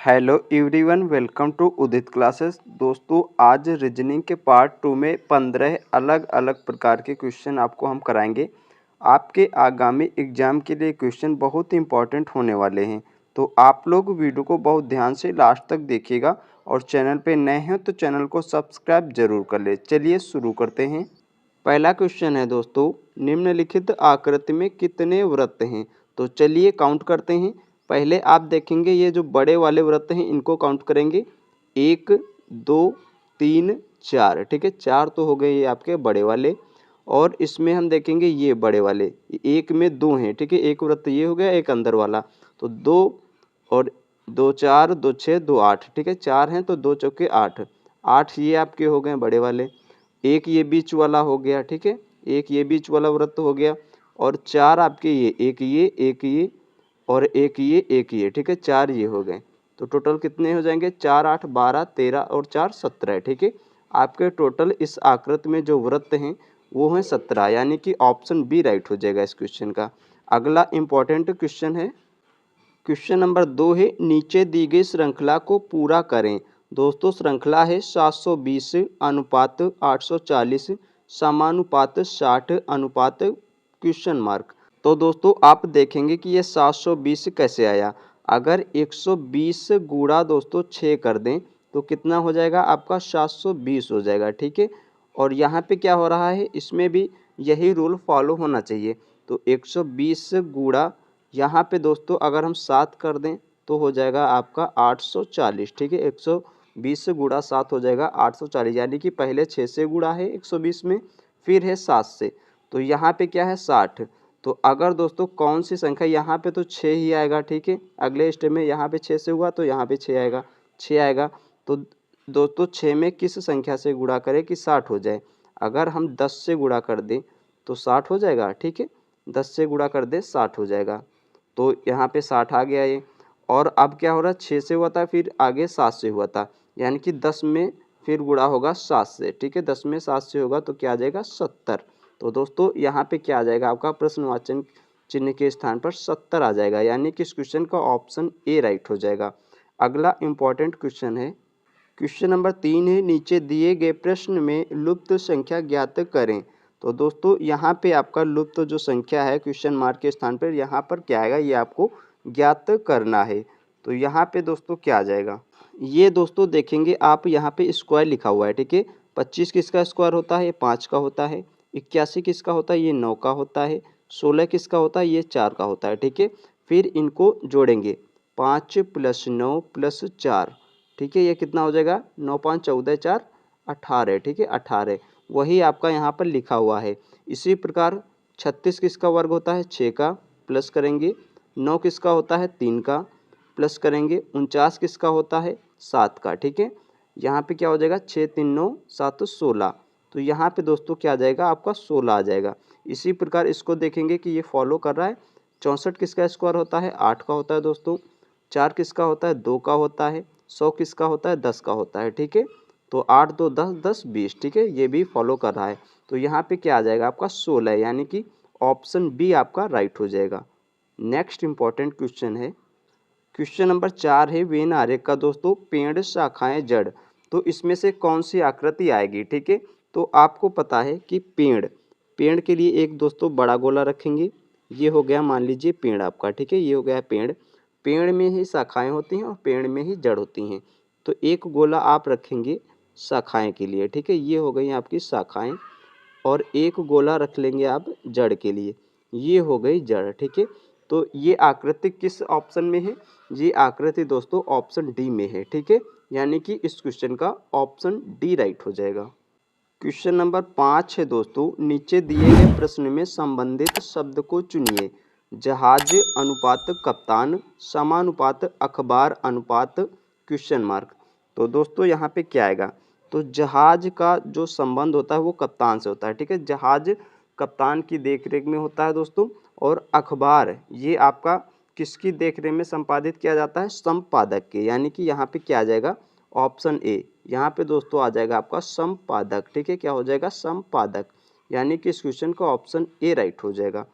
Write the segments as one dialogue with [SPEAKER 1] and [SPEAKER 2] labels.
[SPEAKER 1] Hello everyone, welcome to Udit classes. दोस्तों, आज reasoning के पार्ट 2 में 15 अलग अलग प्रकार के क्वेश्चन आपको हम कराएंगे। आपके आगामी एग्जाम के लिए क्वेश्चन बहुत इंपॉर्टेंट होने वाले हैं, तो आप लोग वीडियो को बहुत ध्यान से लास्ट तक देखिएगा और चैनल पे नए हैं तो चैनल को सब्सक्राइब जरूर कर ले। चलिए शुरू करते हैं। पहला क्वेश्चन है दोस्तों, निम्नलिखित आकृति में कितने वृत्त हैं? तो चलिए काउंट करते हैं। पहले आप देखेंगे ये जो बड़े वाले वृत्त हैं इनको काउंट करेंगे। 1 2 3 4, ठीक है, 4 तो हो गए ये आपके बड़े वाले। और इसमें हम देखेंगे ये बड़े वाले, एक में 2 हैं, ठीक है, एक वृत्त ये हो गया, एक अंदर वाला, तो 2 और 2 4 2 6 2 8, ठीक है, 4 हैं तो 2 चौके 8, 8 ये आपके हो गए बड़े वाले। एक ये बीच वाला हो गया, ठीक है, एक ये बीच वाला वृत्त हो गया। और 4 आपके ये, एक ये, एक ये और एक ये, एक ये, ठीक है, 4 ये हो गए। तो टोटल कितने हो जाएंगे? 4 8 12 13 और 4 17, ठीक है। आपके टोटल इस आकृति में जो वृत्त हैं वो हैं 17, यानी कि ऑप्शन बी राइट हो जाएगा इस क्वेश्चन का। अगला इम्पोर्टेंट क्वेश्चन है, क्वेश्चन नंबर 2 है, नीचे दी गई श्रृंखला को पूरा करें। दोस्तों, श्रृंखला है 720 अनुपात 840 समानुपात 60 अनुपात क्वेश्चन मार्क। तो दोस्तों आप देखेंगे कि ये 720 कैसे आया। अगर 120 गुणा दोस्तों 6 कर दें तो कितना हो जाएगा आपका? 720 हो जाएगा, ठीक है। और यहाँ पे क्या हो रहा है, इसमें भी यही रूल फॉलो होना चाहिए। तो 120 गुणा यहाँ पे दोस्तों अगर हम 7 कर दें तो हो जाएगा आपका 840, ठीक है। 120 से गुणा 7 हो जाएगा 840, यानी कि पहले 6 से गुणा है 120 में, फिर है 7 से, तो यहाँ पे क्या है 60। तो अगर दोस्तों कौन सी संख्या, यहाँ पे तो 6 ही आएगा, ठीक है। अगले स्टेप में यहाँ पे 6 से हुआ तो यहाँ पे 6 आएगा, 6 आएगा। तो दोस्तों 6 में किस संख्या से गुणा करें कि 60 हो जाए? अगर हम 10 से गुणा कर दें तो 60 हो जाएगा, ठीक है। 10 से गुणा कर दे 60 हो जाएगा, तो यहाँ पे 60 आ गया ये। और अब क्या हो रहा है, 6 से हुआ था फिर आगे 7 से हुआ था, यानी कि 10 में फिर गुणा होगा 7 से, ठीक है। 10 में 7 से होगा तो क्या आ जाएगा? 70। तो दोस्तों यहाँ पे क्या आ जाएगा आपका? प्रश्नवाचन चिन्ह के स्थान पर 70 आ जाएगा, यानी कि इस क्वेश्चन का ऑप्शन ए राइट हो जाएगा। अगला इम्पॉर्टेंट क्वेश्चन है, क्वेश्चन नंबर 3 है, नीचे दिए गए प्रश्न में लुप्त संख्या ज्ञात करें। तो दोस्तों यहाँ पे आपका लुप्त जो संख्या है क्वेश्चन मार्क के स्थान पर, यहाँ पर क्या आएगा ये आपको ज्ञात करना है। तो यहाँ पे दोस्तों क्या आ जाएगा, ये दोस्तों देखेंगे आप, यहाँ पे स्क्वायर लिखा हुआ है, ठीक है। 25 किसका स्क्वायर होता है? ये 5 का होता है। 81 किसका होता है? ये 9 का होता है। 16 किसका होता है? ये 4 का होता है, ठीक है। फिर इनको जोड़ेंगे, 5 + 9 + 4, ठीक है, ये कितना हो जाएगा? 9 5 14 4 18, ठीक है, 18 वही आपका यहाँ पर लिखा हुआ है। इसी प्रकार 36 किसका वर्ग होता है? 6 का, प्लस करेंगे। 9 किसका होता है? 3 का, प्लस करेंगे। 49 किसका होता है? 7 का, ठीक है। यहाँ पे क्या हो जाएगा? 6 3 9 7 16, तो यहाँ पे दोस्तों क्या आ जाएगा आपका? 16 आ जाएगा। इसी प्रकार इसको देखेंगे कि ये फॉलो कर रहा है। 64 किसका स्क्वायर होता है? 8 का होता है दोस्तों। 4 किसका होता है? 2 का होता है। 100 किसका होता है? 10 का होता है, ठीक है। तो 8 2 10 10 20, ठीक है, ये भी फॉलो कर रहा है। तो यहाँ पे क्या आ जाएगा आपका? 16, यानी कि ऑप्शन बी आपका राइट हो जाएगा। नेक्स्ट इंपॉर्टेंट क्वेश्चन है, क्वेश्चन नंबर 4 है, वेन आरेख का दोस्तों, पेड़ शाखाएं जड़। तो इसमें से कौन सी आकृति आएगी, ठीक है। तो आपको पता है कि पेड़, पेड़ के लिए एक दोस्तों बड़ा गोला रखेंगे, ये हो गया मान लीजिए पेड़ आपका, ठीक है, ये हो गया पेड़। पेड़ में ही शाखाएं होती हैं और पेड़ में ही जड़ होती हैं। तो एक गोला आप रखेंगे शाखाएं के लिए, ठीक है, ये हो गई आपकी शाखाएं। और एक गोला रख लेंगे आप जड़ के लिए, ये हो गई जड़, ठीक है। तो ये आकृति किस ऑप्शन में है? ये आकृति दोस्तों ऑप्शन डी में है, ठीक है, यानी कि इस क्वेश्चन का ऑप्शन डी राइट हो जाएगा। क्वेश्चन नंबर 5 है दोस्तों, नीचे दिए गए प्रश्न में संबंधित शब्द को चुनिए। जहाज अनुपात कप्तान, समानुपात अखबार अनुपात क्वेश्चन मार्क। तो दोस्तों यहाँ पे क्या आएगा? तो जहाज का जो संबंध होता है वो कप्तान से होता है, ठीक है, जहाज कप्तान की देखरेख में होता है दोस्तों। और अखबार ये आपका किसकी देखरेख में संपादित किया जाता है? संपादक के, यानी कि यहाँ पे क्या आ जाएगा? ऑप्शन ए, यहाँ पे दोस्तों आ जाएगा आपका संपादक, ठीक है, क्या हो जाएगा? संपादक, यानी कि इस क्वेश्चन का ऑप्शन ए राइट हो जाएगा।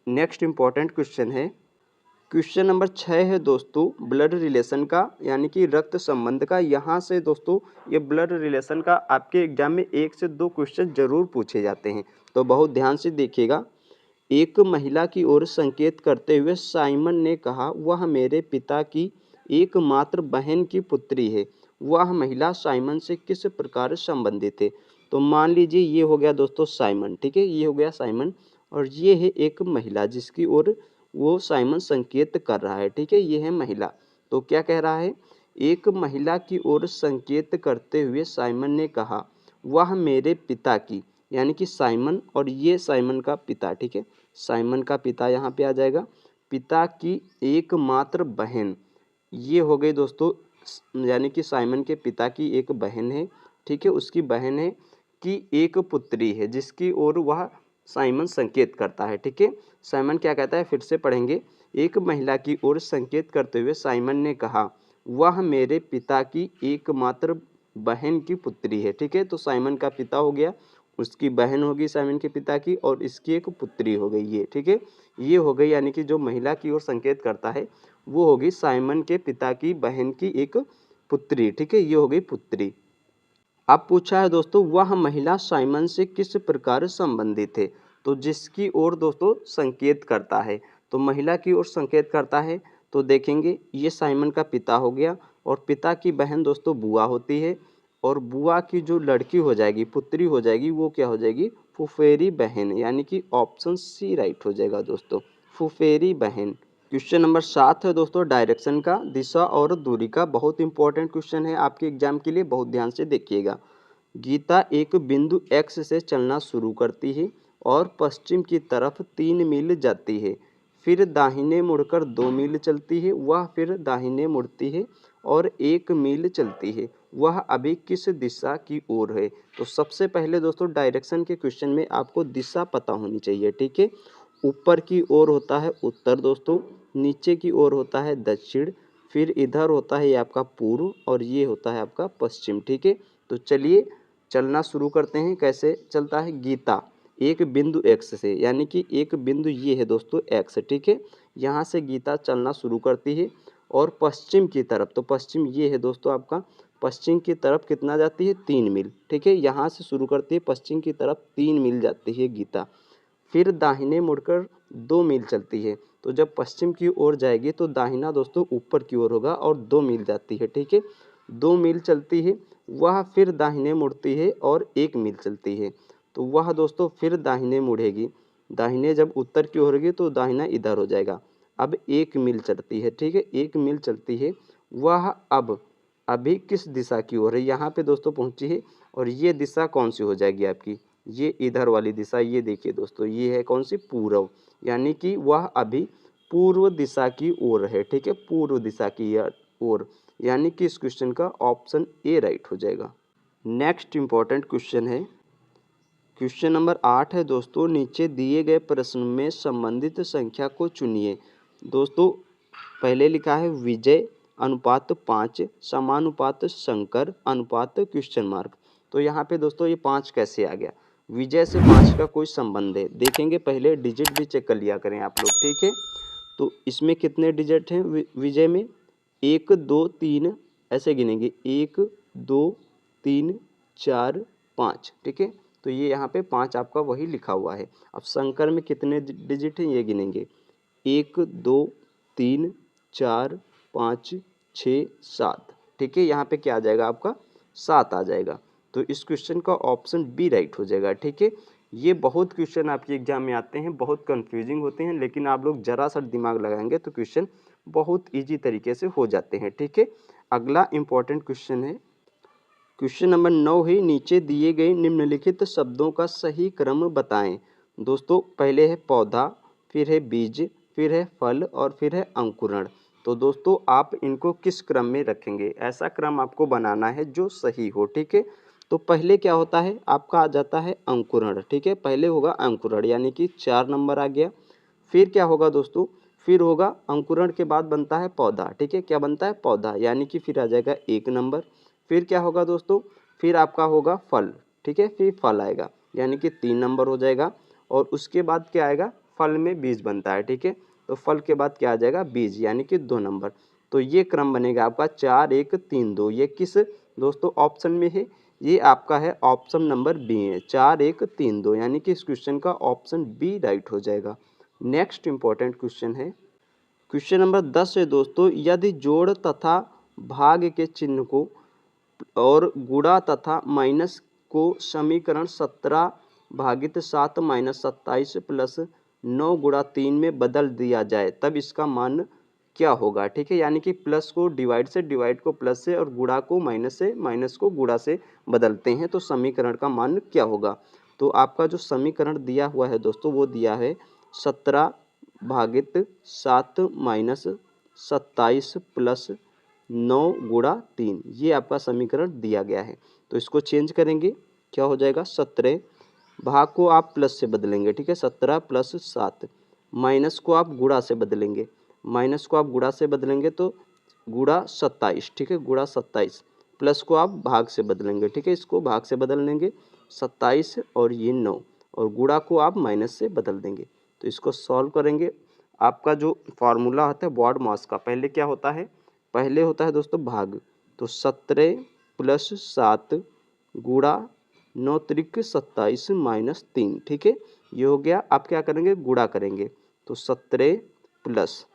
[SPEAKER 1] नेक्स्ट इंपॉर्टेंट क्वेश्चन है, क्वेश्चन नंबर 6 है दोस्तों ब्लड रिलेशन का, यानी कि रक्त संबंध का। यहाँ से दोस्तों ये ब्लड रिलेशन का आपके एग्जाम में 1 से 2 क्वेश्चन जरूर पूछे जाते हैं, तो बहुत ध्यान से देखिएगा। एक महिला की ओर संकेत करते हुए साइमन ने कहा, वह मेरे पिता की एकमात्र बहन की पुत्री है। वह महिला साइमन से किस प्रकार संबंधित है? तो मान लीजिए ये हो गया दोस्तों साइमन, ठीक है, ये हो गया साइमन, और ये है एक महिला जिसकी ओर वो साइमन संकेत कर रहा है, ठीक है, ये है महिला। तो क्या कह रहा है? एक महिला की ओर संकेत करते हुए साइमन ने कहा, वह मेरे पिता की, यानी कि साइमन और ये साइमन का पिता, ठीक है, साइमन का पिता यहाँ पे आ जाएगा, पिता की एकमात्र बहन, ये हो गई दोस्तों, यानी कि साइमन के पिता की एक बहन है, ठीक है, उसकी बहन है कि एक पुत्री है जिसकी ओर वह साइमन संकेत करता है, ठीक है। साइमन क्या कहता है, फिर से पढ़ेंगे। एक महिला की ओर संकेत करते हुए साइमन ने कहा, वह मेरे पिता की एकमात्र बहन की पुत्री है, ठीक है। तो साइमन का पिता हो गया, उसकी बहन होगी साइमन के पिता की, और इसकी एक पुत्री हो गई ये, ठीक है। ये हो गई, यानी कि जो महिला की ओर संकेत करता है वो होगी साइमन के पिता की बहन की एक पुत्री, ठीक है, ये हो गई पुत्री। अब पूछा है दोस्तों, वह महिला साइमन से किस प्रकार संबंधित है? तो जिसकी ओर दोस्तों संकेत करता है, तो महिला की ओर संकेत करता है, तो देखेंगे ये साइमन का पिता हो गया, और पिता की बहन दोस्तों बुआ होती है, और बुआ की जो लड़की हो जाएगी, पुत्री हो जाएगी, वो क्या हो जाएगी? फुफेरी बहन, यानी कि ऑप्शन सी राइट हो जाएगा दोस्तों, फुफेरी बहन। क्वेश्चन नंबर 7 है दोस्तों डायरेक्शन का, दिशा और दूरी का। बहुत इंपॉर्टेंट क्वेश्चन है आपके एग्जाम के लिए, बहुत ध्यान से देखिएगा। गीता एक बिंदु एक्स से चलना शुरू करती है और पश्चिम की तरफ 3 मील जाती है, फिर दाहिने मुड़कर 2 मील चलती है, वह फिर दाहिने मुड़ती है और 1 मील चलती है, वह अभी किस दिशा की ओर है? तो सबसे पहले दोस्तों डायरेक्शन के क्वेश्चन में आपको दिशा पता होनी चाहिए, ठीक है। ऊपर की ओर होता है उत्तर दोस्तों, नीचे की ओर होता है दक्षिण, फिर इधर होता है ये आपका पूर्व, और ये होता है आपका पश्चिम, ठीक है। तो चलिए चलना शुरू करते हैं। कैसे चलता है? गीता एक बिंदु एक्स से, यानी कि एक बिंदु ये है दोस्तों एक्स, ठीक है, यहाँ से गीता चलना शुरू करती है और पश्चिम की तरफ, तो पश्चिम ये है दोस्तों आपका, पश्चिम की तरफ कितना जाती है? 3 मील, ठीक है, यहाँ से शुरू करती है, पश्चिम की तरफ 3 मील जाती है गीता, फिर दाहिने मुड़कर 2 मील चलती है। तो जब पश्चिम की ओर जाएगी तो दाहिना दोस्तों ऊपर की ओर होगा और 2 मील जाती है, ठीक है, 2 मील चलती है, वह फिर दाहिने मुड़ती है और 1 मील चलती है, तो वह दोस्तों फिर दाहिने मुड़ेगी, दाहिने जब उत्तर की ओर होगी तो दाहिना इधर हो जाएगा, अब 1 मील चलती है, ठीक है, 1 मील चलती है, वह अब अभी किस दिशा की ओर है? यहाँ पे दोस्तों पहुँची है, और ये दिशा कौन सी हो जाएगी आपकी? ये इधर वाली दिशा, ये देखिए दोस्तों, ये है कौन सी? पूर्व, यानी कि वह अभी पूर्व दिशा की ओर है, ठीक है, पूर्व दिशा की ओर, यानी कि इस क्वेश्चन का ऑप्शन ए राइट हो जाएगा। नेक्स्ट इंपॉर्टेंट क्वेश्चन है, क्वेश्चन नंबर 8 है दोस्तों, नीचे दिए गए प्रश्न में संबंधित संख्या को चुनिए। दोस्तों पहले लिखा है विजय अनुपात 5, समानुपात शंकर अनुपात क्वेश्चन मार्क। तो यहाँ पे दोस्तों ये 5 कैसे आ गया? विजय से 5 का कोई संबंध है? देखेंगे, पहले डिजिट भी चेक कर लिया करें आप लोग, ठीक है। तो इसमें कितने डिजिट हैं विजय में? 1 2 3 ऐसे गिनेंगे, 1 2 3 4 5, ठीक है। तो ये यहाँ पे 5 आपका वही लिखा हुआ है। अब शंकर में कितने डिजिट हैं ये गिनेंगे, 1 2 3 4 5 6 7, ठीक है, यहाँ पे क्या आ जाएगा आपका? 7 आ जाएगा। तो इस क्वेश्चन का ऑप्शन बी राइट हो जाएगा, ठीक है। ये बहुत क्वेश्चन आपके एग्जाम में आते हैं, बहुत कंफ्यूजिंग होते हैं, लेकिन आप लोग जरा सा दिमाग लगाएंगे तो क्वेश्चन बहुत इजी तरीके से हो जाते हैं, ठीक है। अगला इंपॉर्टेंट क्वेश्चन है, क्वेश्चन नंबर 9 है, नीचे दिए गए निम्नलिखित शब्दों का सही क्रम बताएं। दोस्तों पहले है पौधा, फिर है बीज, फिर है फल और फिर है अंकुरण। तो दोस्तों आप इनको किस क्रम में रखेंगे? ऐसा क्रम आपको बनाना है जो सही हो, ठीक है। तो पहले क्या होता है आपका? आ जाता है अंकुरण, ठीक है, पहले होगा अंकुरण, यानी कि 4 नंबर आ गया। फिर क्या होगा दोस्तों? फिर होगा अंकुरण के बाद बनता है पौधा, ठीक है, क्या बनता है? पौधा, यानी कि फिर आ जाएगा 1 नंबर। फिर क्या होगा दोस्तों? फिर आपका होगा फल, ठीक है, फिर फल आएगा, यानी कि 3 नंबर हो जाएगा। और उसके बाद क्या आएगा? फल में बीज बनता है, ठीक है, तो फल के बाद क्या आ जाएगा, बीज, यानी कि 2 नंबर। तो ये क्रम बनेगा आपका 4 1 3 2। ये किस दोस्तों ऑप्शन में है, ये आपका है ऑप्शन नंबर बी है, 4 1 3 2, यानी कि इस क्वेश्चन का ऑप्शन बी राइट हो जाएगा। नेक्स्ट इंपॉर्टेंट क्वेश्चन है क्वेश्चन नंबर 10 है दोस्तों, यदि जोड़ तथा भाग के चिन्ह को और गुणा तथा माइनस को समीकरण 17 भागित 7 माइनस 27 प्लस 9 गुणा 3 में बदल दिया जाए तब इसका मान क्या होगा। ठीक है, यानी कि प्लस को डिवाइड से, डिवाइड को प्लस से और गुणा को माइनस से, माइनस को गुणा से बदलते हैं तो समीकरण का मान क्या होगा। तो आपका जो समीकरण दिया हुआ है दोस्तों वो दिया है 17 भागित 7 माइनस 27 प्लस 9 गुणा 3, ये आपका समीकरण दिया गया है। तो इसको चेंज करेंगे, क्या हो जाएगा 17, भाग को आप प्लस से बदलेंगे, ठीक है 17 प्लस 7, माइनस को आप गुणा से बदलेंगे, माइनस को आप गुणा से बदलेंगे तो गुणा 27, ठीक है गुणा 27, प्लस को आप भाग से बदलेंगे, ठीक है इसको भाग से बदल लेंगे 27 और ये 9, और गुणा को आप माइनस से बदल देंगे। तो इसको सॉल्व करेंगे, आपका जो फार्मूला होता है बॉड मास का, पहले क्या होता है, पहले होता है दोस्तों भाग, तो 17 प्लस 7 गुणा 9 त्रिक 27 माइनस 3, ठीक है ये हो गया। आप क्या करेंगे, गुणा करेंगे, तो 17 प्लस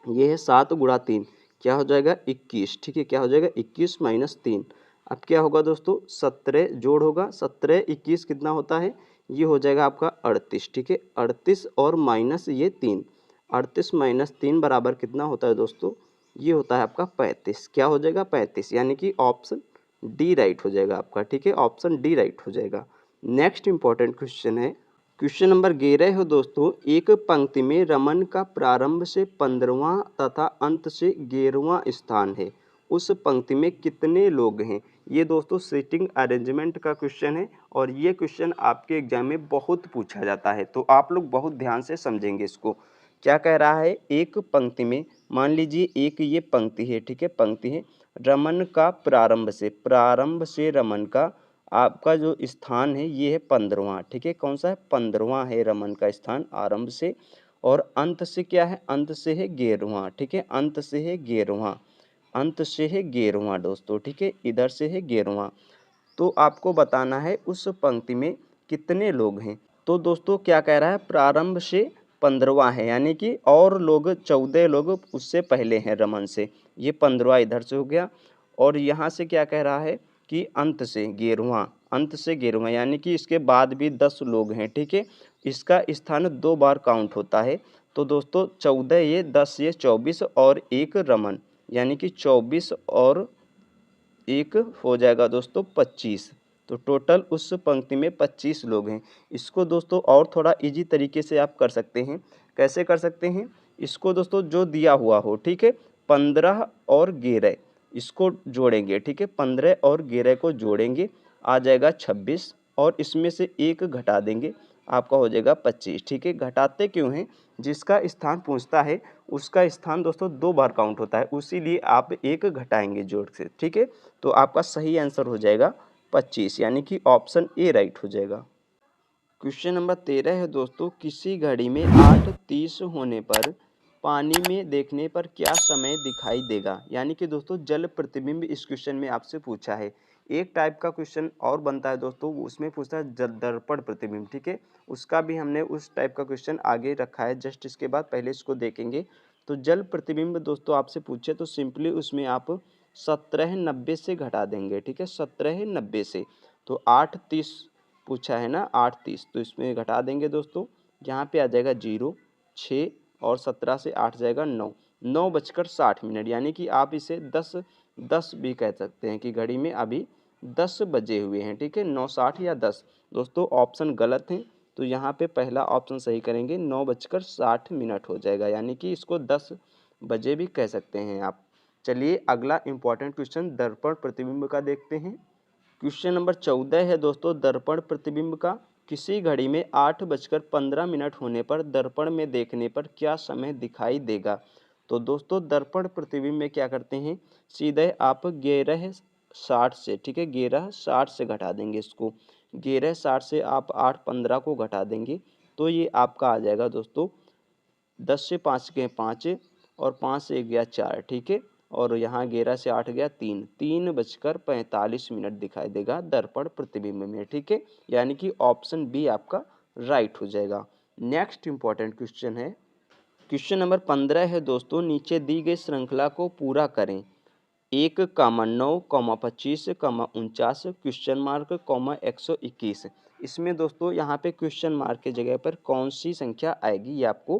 [SPEAKER 1] ये है 7 गुणा 3, क्या हो जाएगा 21, ठीक है क्या हो जाएगा 21 माइनस 3। अब क्या होगा दोस्तों, 17 जोड़ होगा, 17 21 कितना होता है, ये हो जाएगा आपका 38, ठीक है 38 और माइनस ये 3, 38 माइनस 3 बराबर कितना होता है दोस्तों, ये होता है आपका 35, क्या हो जाएगा 35, यानी कि ऑप्शन डी राइट हो जाएगा आपका, ठीक है ऑप्शन डी राइट हो जाएगा। नेक्स्ट इंपॉर्टेंट क्वेश्चन है क्वेश्चन नंबर 11 हो दोस्तों, एक पंक्ति में रमन का प्रारंभ से 15वां तथा अंत से 11वां स्थान है, उस पंक्ति में कितने लोग हैं। ये दोस्तों सीटिंग अरेंजमेंट का क्वेश्चन है और ये क्वेश्चन आपके एग्जाम में बहुत पूछा जाता है, तो आप लोग बहुत ध्यान से समझेंगे इसको। क्या कह रहा है, एक पंक्ति में मान लीजिए एक ये पंक्ति है, ठीक है पंक्ति है, रमन का प्रारंभ से, प्रारंभ से रमन का आपका जो स्थान है ये है 15वां, ठीक है कौन सा है 15वां है रमन का स्थान आरंभ से, और अंत से क्या है, अंत से है 11वां, ठीक है अंत से है 11वां, अंत से है 11वां दोस्तों, ठीक है इधर से है 11वां। तो आपको बताना है उस पंक्ति में कितने लोग हैं। तो दोस्तों क्या कह रहा है, प्रारंभ से 15वां है, यानी कि और लोग 14 लोग उससे पहले हैं रमन से, ये 15वां इधर से हो गया, और यहाँ से क्या कह रहा है कि अंत से 11वां, अंत से 11वां, यानी कि इसके बाद भी 10 लोग हैं, ठीक है इसका स्थान 2 बार काउंट होता है। तो दोस्तों 14 ये 10 ये 24 और एक रमन, यानी कि 24 और एक हो जाएगा दोस्तों 25, तो टोटल उस पंक्ति में 25 लोग हैं। इसको दोस्तों और थोड़ा इजी तरीके से आप कर सकते हैं, कैसे कर सकते हैं, इसको दोस्तों जो दिया हुआ हो, ठीक है 15 और 11 इसको जोड़ेंगे, ठीक है 15 और 11 को जोड़ेंगे, आ जाएगा 26, और इसमें से एक घटा देंगे, आपका हो जाएगा 25, ठीक है घटाते क्यों हैं, जिसका स्थान पूछता है उसका स्थान दोस्तों 2 बार काउंट होता है, उसीलिए आप एक घटाएंगे जोड़ से, ठीक है। तो आपका सही आंसर हो जाएगा 25, यानी कि ऑप्शन ए राइट हो जाएगा। क्वेश्चन नंबर 13 है दोस्तों, किसी घड़ी में 8:30 होने पर पानी में देखने पर क्या समय दिखाई देगा। यानी कि दोस्तों जल प्रतिबिंब इस क्वेश्चन में आपसे पूछा है। एक टाइप का क्वेश्चन और बनता है दोस्तों, उसमें पूछता है दर्पण प्रतिबिंब, ठीक है उसका भी हमने उस टाइप का क्वेश्चन आगे रखा है जस्ट इसके बाद, पहले इसको देखेंगे। तो जल प्रतिबिंब दोस्तों आपसे पूछे तो सिंपली उसमें आप 17:90 से घटा देंगे, ठीक है 17:90 से, तो 8:30 पूछा है ना 8:30, तो इसमें घटा देंगे दोस्तों, यहाँ पे आ जाएगा 0 6 और 17 से 8 जाएगा 9, 9:60, यानी कि आप इसे 10 भी कह सकते हैं कि घड़ी में अभी 10 बजे हुए हैं, ठीक है 9:60 या 10। दोस्तों ऑप्शन गलत है, तो यहाँ पे पहला ऑप्शन सही करेंगे, 9:60 हो जाएगा, यानी कि इसको 10 बजे भी कह सकते हैं आप। चलिए अगला इंपॉर्टेंट क्वेश्चन दर्पण प्रतिबिंब का देखते हैं। क्वेश्चन नंबर 14 है दोस्तों, दर्पण प्रतिबिंब का, किसी घड़ी में 8:15 होने पर दर्पण में देखने पर क्या समय दिखाई देगा। तो दोस्तों दर्पण प्रतिबिंब में क्या करते हैं, सीधे आप 11:60 से, ठीक है 11:60 से घटा देंगे इसको, 11:60 से आप 8:15 को घटा देंगे, तो ये आपका आ जाएगा दोस्तों 10 से 5 गए 5 और 5 से 1 गया 4, ठीक है। और यहाँ 11 से 8 गया 3, 3:45 दिखाई देगा दर्पण प्रतिबिंब में, ठीक है। यानी कि ऑप्शन बी आपका राइट हो जाएगा। नेक्स्ट इंपॉर्टेंट क्वेश्चन है, क्वेश्चन नंबर 15 है दोस्तों, नीचे दी गई श्रृंखला को पूरा करें। 1,9,25,49 क्वेश्चन मार्क, 121। इसमें दोस्तों यहाँ पे क्वेश्चन मार्क की जगह पर कौन सी संख्या आएगी ये आपको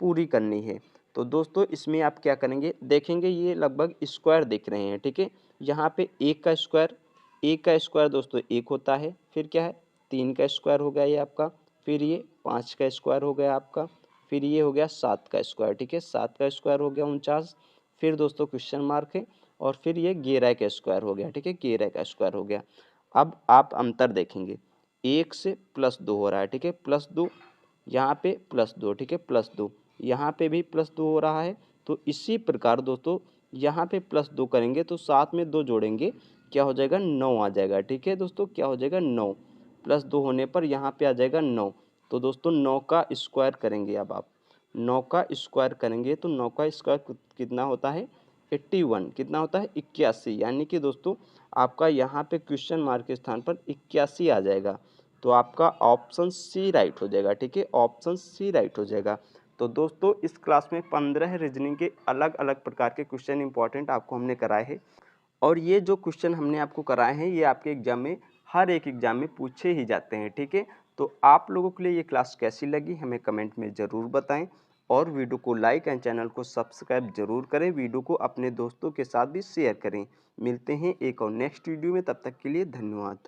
[SPEAKER 1] पूरी करनी है। तो दोस्तों इसमें आप क्या करेंगे, देखेंगे ये लगभग स्क्वायर दिख रहे हैं, ठीक है। यहाँ पे 1 का स्क्वायर दोस्तों 1 होता है, फिर क्या है 3 का स्क्वायर हो गया ये आपका, फिर ये 5 का स्क्वायर हो गया आपका, फिर ये हो गया 7 का स्क्वायर, ठीक है। 7 का स्क्वायर हो गया 49, फिर दोस्तों क्वेश्चन मार्क है, और फिर ये 11 का स्क्वायर हो गया, ठीक है। 11 का स्क्वायर हो गया। अब आप अंतर देखेंगे, 1 से +2 हो रहा है, ठीक है, +2, यहाँ पे +2, ठीक है, +2, यहाँ पे भी +2 हो रहा है। तो इसी प्रकार दोस्तों यहाँ पे +2 करेंगे तो साथ में 2 जोड़ेंगे, क्या हो जाएगा 9 आ जाएगा, ठीक है दोस्तों, क्या हो जाएगा 9, +2 होने पर यहाँ पे आ जाएगा 9। तो दोस्तों 9 का स्क्वायर करेंगे, अब आप 9 का स्क्वायर करेंगे तो 9 का स्क्वायर कितना होता है 81, कितना होता है 81, यानी कि दोस्तों आपका यहाँ पे क्वेश्चन मार्क के स्थान पर 81 आ जाएगा। तो आपका ऑप्शन सी राइट हो जाएगा, ठीक है, ऑप्शन सी राइट हो जाएगा। तो दोस्तों इस क्लास में 15 रीजनिंग के अलग अलग प्रकार के क्वेश्चन इंपॉर्टेंट आपको हमने कराए हैं, और ये जो क्वेश्चन हमने आपको कराए हैं ये आपके एग्जाम में हर एक एग्जाम में पूछे ही जाते हैं, ठीक है। तो आप लोगों के लिए ये क्लास कैसी लगी हमें कमेंट में ज़रूर बताएं, और वीडियो को लाइक एंड चैनल को सब्सक्राइब जरूर करें, वीडियो को अपने दोस्तों के साथ भी शेयर करें। मिलते हैं एक और नेक्स्ट वीडियो में, तब तक के लिए धन्यवाद।